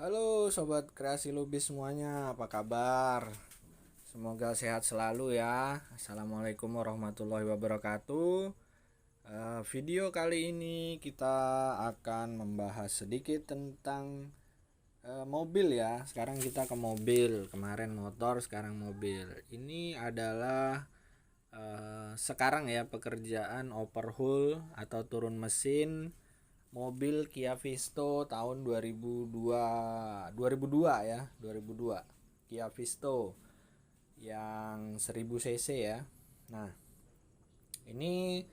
Halo sobat kreasi lubis semuanya, apa kabar? Semoga sehat selalu ya. Assalamualaikum warahmatullahi wabarakatuh. Video kali ini kita akan membahas sedikit tentang mobil ya. Sekarang kita ke mobil. Kemarin motor, sekarang mobil. Ini adalah sekarang ya pekerjaan overhaul atau turun mesin mobil Kia Visto tahun 2002 ya, 2002 Kia Visto yang 1000 cc ya. Nah, ini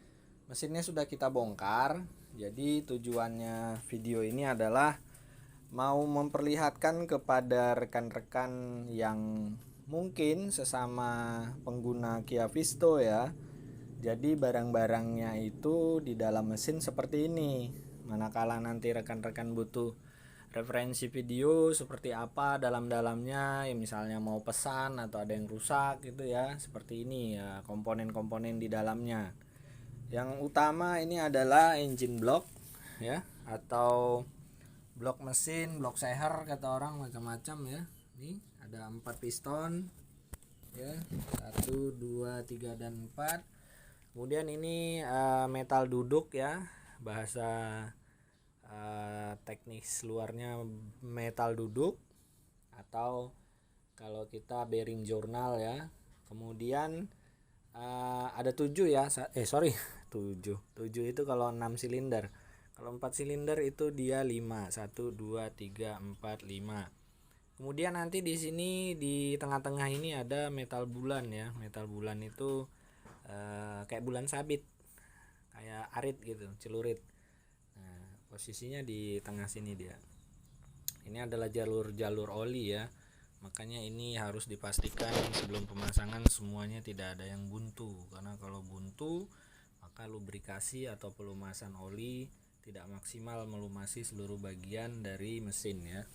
mesinnya sudah kita bongkar. Jadi tujuannya video ini adalah mau memperlihatkan kepada rekan-rekan yang mungkin sesama pengguna Kia Visto ya. Jadi barang-barangnya itu di dalam mesin seperti ini. Manakala nanti rekan-rekan butuh referensi video seperti apa dalam-dalamnya, ya misalnya mau pesan atau ada yang rusak gitu ya, seperti ini ya komponen-komponen di dalamnya. Yang utama ini adalah engine block ya, atau blok mesin, blok seher kata orang macam-macam ya. Ini ada 4 piston ya, 1, 2, 3 dan 4. Kemudian ini metal duduk ya, bahasa teknis luarnya metal duduk, atau kalau kita bearing journal ya. Kemudian ada 7 ya, sorry 7 itu kalau 6 silinder. Kalau 4 silinder itu dia 5, 1, 2, 3, 4, 5. Kemudian nanti di sini di tengah-tengah ini ada metal bulan ya. Metal bulan itu kayak bulan sabit, kayak arit gitu, celurit. Nah, posisinya di tengah sini dia. Ini adalah jalur oli ya. Makanya ini harus dipastikan sebelum pemasangan semuanya tidak ada yang buntu, karena kalau buntu maka lubrikasi atau pelumasan oli tidak maksimal melumasi seluruh bagian dari mesin ya.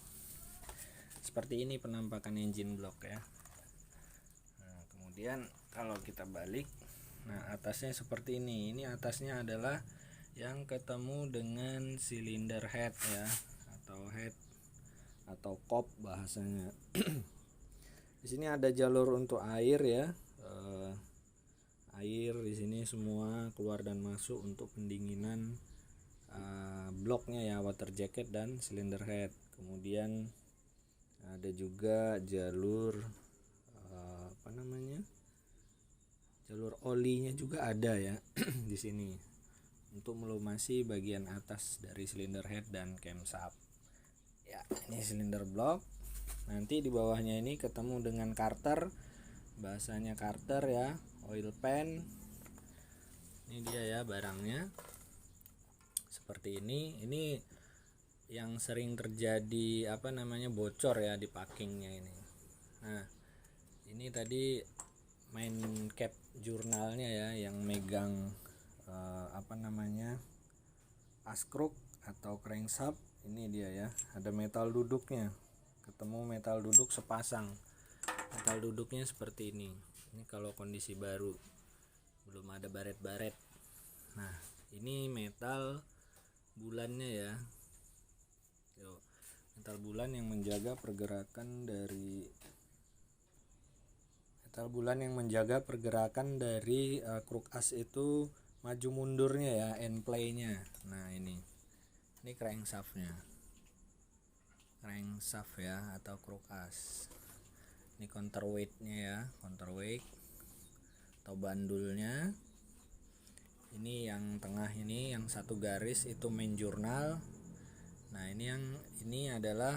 Seperti ini penampakan engine block ya. Nah, kemudian kalau kita balik, nah atasnya seperti ini. Ini atasnya adalah yang ketemu dengan silinder head ya, atau head atau kop bahasanya. Di sini ada jalur untuk air ya. Air di sini semua keluar dan masuk untuk pendinginan bloknya ya, water jacket dan silinder head. Kemudian ada juga jalur jalur olinya juga ada ya di sini untuk melumasi bagian atas dari silinder head dan camshaft. Ya, ini silinder block. Nanti di bawahnya ini ketemu dengan carter, bahasanya carter ya, oil pan. Ini dia ya barangnya. Seperti ini. Ini yang sering terjadi bocor ya di packingnya ini. Nah, ini tadi main cap jurnalnya ya, yang megang askruk atau crankshaft. Ini dia ya, ada metal duduknya, ketemu metal duduk sepasang. Metal duduknya seperti ini kalau kondisi baru, belum ada baret-baret. Nah, ini metal bulannya ya. Metal bulan yang menjaga pergerakan dari kruk as itu maju mundurnya ya, end play-nya. Nah, ini crankshaft-nya. Crankshaft ya, atau kruk as. Ini counterweight-nya ya, counterweight atau bandulnya. Ini yang tengah ini, yang satu garis itu main jurnal. Nah, ini adalah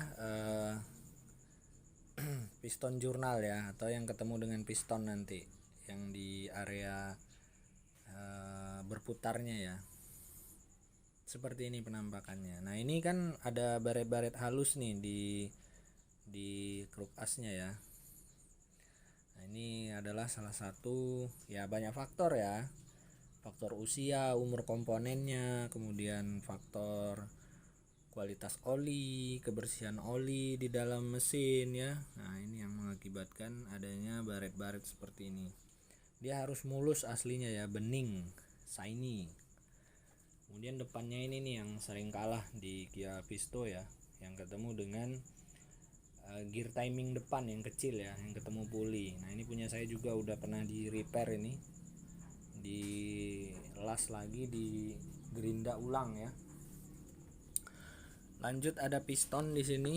piston jurnal ya, atau yang ketemu dengan piston nanti yang di area berputarnya ya. Seperti ini penampakannya. Nah, ini kan ada baret-baret halus nih di kruk asnya ya. Nah, ini adalah salah satu ya, banyak faktor ya. Faktor usia, umur komponennya, kemudian faktor kualitas oli, kebersihan oli di dalam mesin ya. Nah, ini yang mengakibatkan adanya baret-baret seperti ini. Dia harus mulus aslinya ya, bening, shiny. Kemudian depannya ini nih yang sering kalah di Kia Visto ya, yang ketemu dengan gear timing depan yang kecil ya, yang ketemu puli. Nah ini punya saya juga udah pernah di repair, ini di las lagi, di gerinda ulang ya. Lanjut ada piston di sini.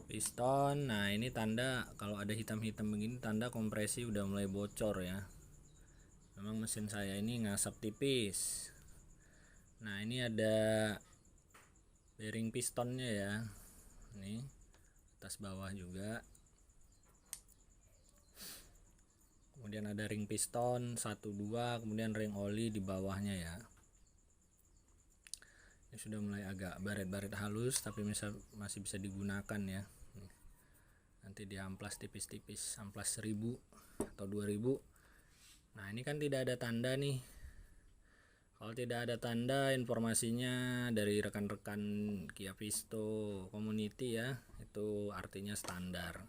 Piston, nah ini tanda kalau ada hitam-hitam begini tanda kompresi udah mulai bocor ya. Memang mesin saya ini ngasap tipis. Nah ini ada bearing pistonnya ya, ini atas bawah juga. Kemudian ada ring piston 1 2, kemudian ring oli di bawahnya ya. Ini sudah mulai agak baret-baret halus, tapi masih bisa digunakan ya. Nanti diamplas tipis-tipis, amplas 1000 atau 2000. Nah ini kan tidak ada tanda nih. Kalau tidak ada tanda, informasinya dari rekan-rekan Kia Visto Community ya, itu artinya standar.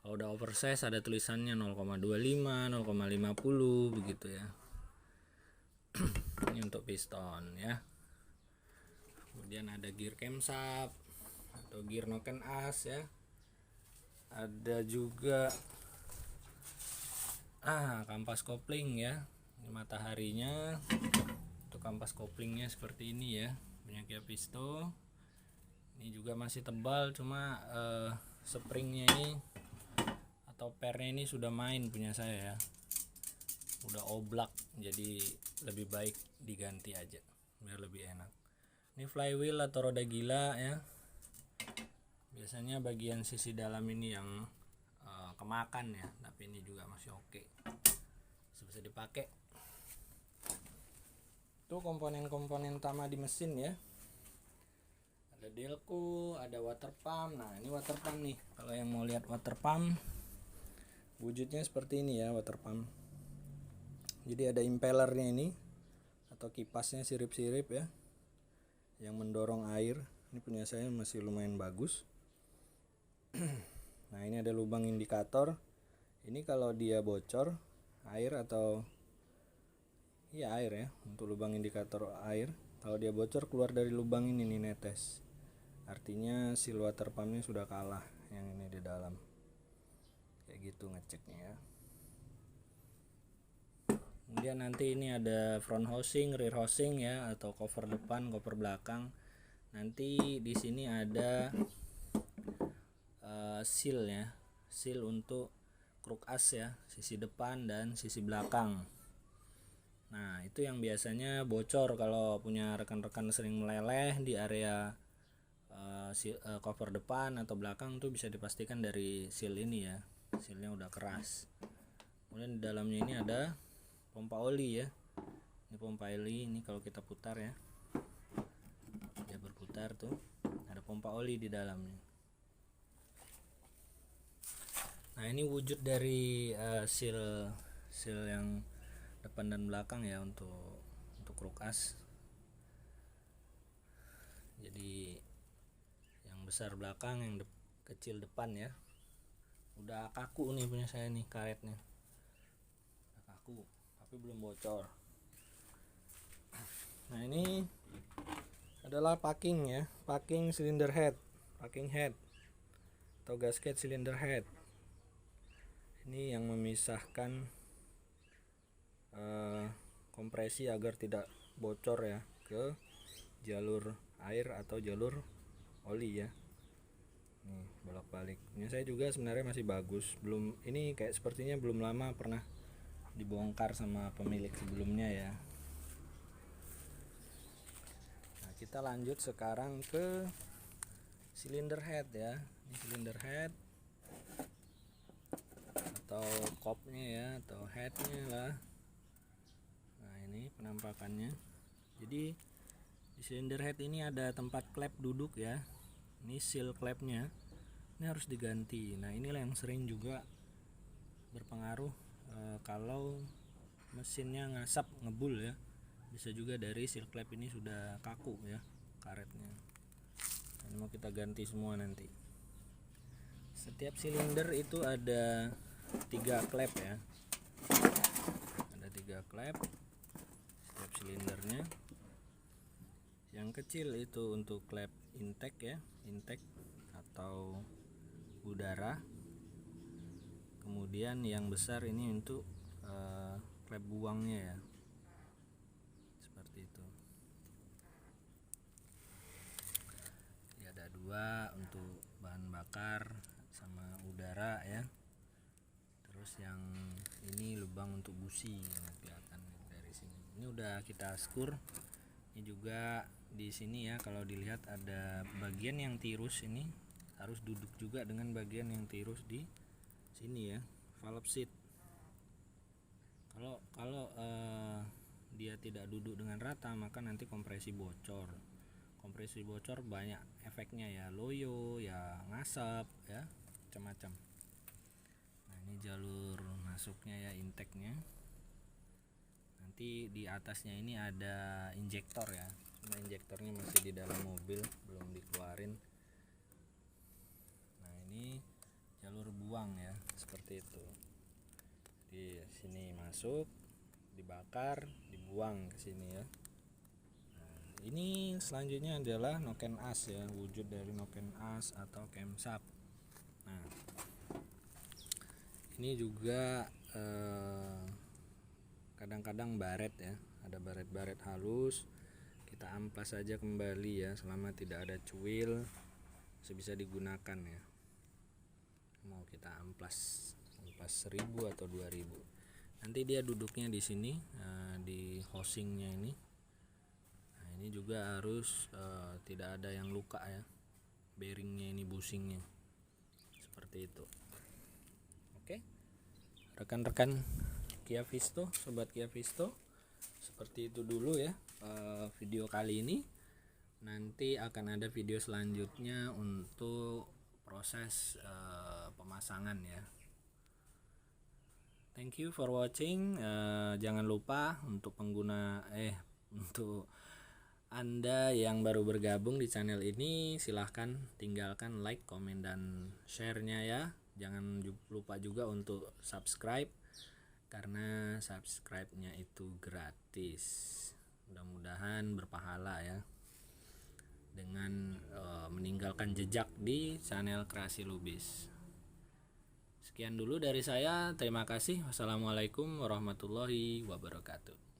Kalau udah oversize ada tulisannya 0,25, 0,50 begitu ya. Ini untuk piston ya. Kemudian ada gear camshaft atau gear noken as ya. Ada juga kampas kopling ya. Ini mataharinya. Untuk kampas koplingnya seperti ini ya, punya Kia Visto. Ini juga masih tebal, cuma springnya ini atau pernya ini sudah main punya saya ya, udah oblak, jadi lebih baik diganti aja biar lebih enak. Ini flywheel atau roda gila ya, biasanya bagian sisi dalam ini yang kemakan ya, tapi ini juga masih oke, bisa dipakai. Itu komponen-komponen utama di mesin ya. Ada delco, ada water pump. Nah ini water pump nih, kalau yang mau lihat water pump wujudnya seperti ini ya, water pump. Jadi ada impellernya ini atau kipasnya sirip-sirip ya, yang mendorong air. Ini punya saya masih lumayan bagus. Nah ini ada lubang indikator. Ini kalau dia bocor air atau air ya, untuk lubang indikator air. Kalau dia bocor keluar dari lubang ini nih, netes. Artinya seal water pumpnya sudah kalah yang ini di dalam. Kayak gitu ngeceknya ya. Kemudian nanti ini ada front housing, rear housing ya, atau cover depan, cover belakang. Nanti di sini ada seal ya, seal untuk kruk as ya, sisi depan dan sisi belakang. Nah itu yang biasanya bocor kalau punya rekan-rekan sering meleleh di area cover depan atau belakang, tuh bisa dipastikan dari seal ini ya, sealnya udah keras. Kemudian di dalamnya ini ada pompa oli ya, ini pompa oli, ini kalau kita putar ya, dia berputar tuh, ada pompa oli di dalamnya. Nah ini wujud dari seal yang depan dan belakang ya, untuk kruk as. Jadi yang besar belakang, yang kecil depan ya. Udah kaku nih punya saya nih karetnya, udah kaku tapi belum bocor. Nah ini adalah packing ya, packing cylinder head, packing head atau gasket cylinder head. Ini yang memisahkan kompresi agar tidak bocor ya ke jalur air atau jalur oli ya. Nih bolak-balik. Ini saya juga sebenarnya masih bagus, belum, ini kayak sepertinya belum lama pernah dibongkar sama pemilik sebelumnya ya. Nah kita lanjut sekarang ke cylinder head ya. Ini cylinder head atau kopnya ya, atau headnya lah. Nah ini penampakannya. Jadi di cylinder head ini ada tempat klep duduk ya. Ini seal klepnya, ini harus diganti. Nah inilah yang sering juga berpengaruh kalau mesinnya ngasap, ngebul ya, bisa juga dari seal klep ini sudah kaku ya karetnya. Ini mau kita ganti semua nanti. Setiap silinder itu ada 3 klep ya, ada 3 klep setiap silindernya. Yang kecil itu untuk klep intake ya, intake atau udara. Kemudian yang besar ini untuk klep buangnya ya, seperti itu. Jadi ada dua untuk bahan bakar sama udara ya. Terus yang ini lubang untuk busi, kelihatan dari sini. Ini udah kita skur. Ini juga di sini ya, kalau dilihat ada bagian yang tirus, ini harus duduk juga dengan bagian yang tirus di sini ya, valve seat. Kalau dia tidak duduk dengan rata, maka nanti kompresi bocor. Kompresi bocor banyak efeknya ya, loyo ya, ngasap ya, macam-macam. Nah, ini jalur masuknya ya, intake-nya. Nanti di atasnya ini ada injektor ya. Cuma injektornya masih di dalam mobil, belum dikeluarin. Nah, ini jalur buang ya, seperti itu. Di sini masuk, dibakar, dibuang ke sini ya. Nah, ini selanjutnya adalah noken as ya, wujud dari noken as atau camshaft. Nah, ini juga kadang-kadang baret ya, ada baret-baret halus, kita amplas saja kembali ya, selama tidak ada cuil bisa digunakan ya. Mau kita amplas 1000 atau 2000, nanti dia duduknya di sini, di housingnya ini. Nah, ini juga harus tidak ada yang luka ya, bearingnya ini, bushingnya, seperti itu. Oke, rekan-rekan Kia Visto, sobat Kia Visto, seperti itu dulu ya video kali ini. Nanti akan ada video selanjutnya untuk proses pemasangan ya. Thank you for watching. Jangan lupa untuk untuk Anda yang baru bergabung di channel ini, silahkan tinggalkan like, komen, dan share-nya ya. Jangan lupa juga untuk subscribe, karena subscribe-nya itu gratis. Mudah-mudahan berpahala ya, dengan meninggalkan jejak di channel Kreasi Lubis. Sekian dulu dari saya, terima kasih. Wassalamualaikum warahmatullahi wabarakatuh.